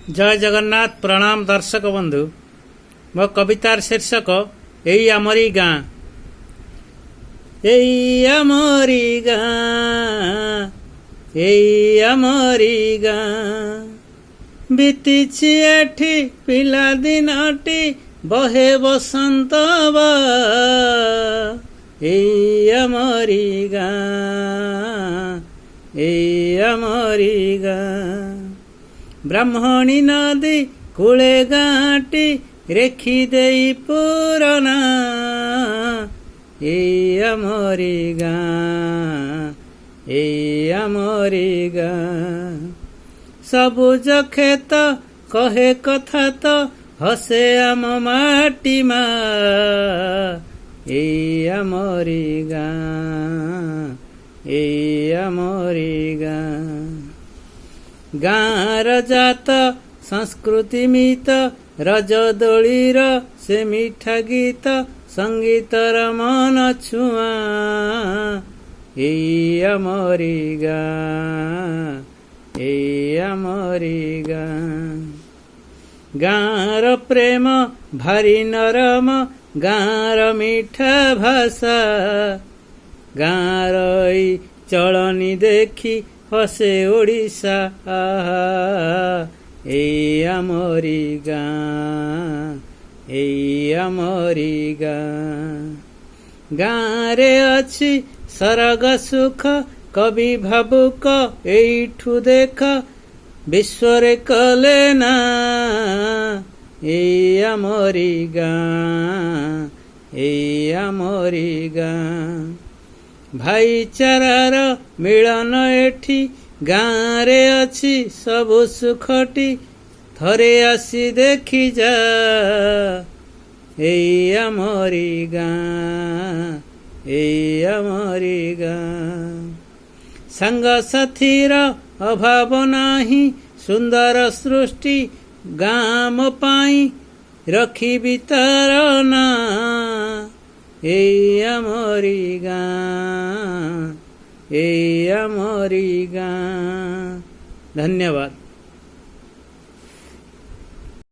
जय जगन्नाथ। प्रणाम दर्शक बंधु। मो कवितार शीर्षक एई आमरी गाँ। एई आमरी गाँ, एई आमरी गाँ, बीतीछि एठी पिला दिनटी बहे बसंत बा। एई आमरी गाँ, एई आमरी गाँ, ब्राह्मणी नदी कूले गाँटी रेखी देई पुराना। एई आमरी गाँ, एई आमरी गाँ, सबुज खेत कहे कथा तो हसे आम माटी मा। एई आमरी गाँ, एई आमरी गाँ, गाँर जात संस्कृति मित रजदोलीर से मिठा गीत संगीतर मन छुआ। एई आमरी गाँ, एई आमरी गाँ, गाँर प्रेम भारी नरम गाँर मिठा भाषा। गाँर ई चलनी देखी हसे ओडिशा। एई आमरी गाँ, एई आमरी गाँ, गाँरे अछि सरग सुख कवि भावुक एइठु देख विश्वरे कले ना। एई आमरी गाँ, एई आमरी गाँ, भाईचारार मिलन एठी गाँरे अछि सबु सुखटी थरे आसी देखी जा। एई आमरी गाँ, एई आमरी गाँ, सांगसाथीर अभाव नाही सुंदर सृष्टि गाँ मो पाई रखिबि तार ना। एई आमरी गाँ, एई आमरी गाँ। धन्यवाद।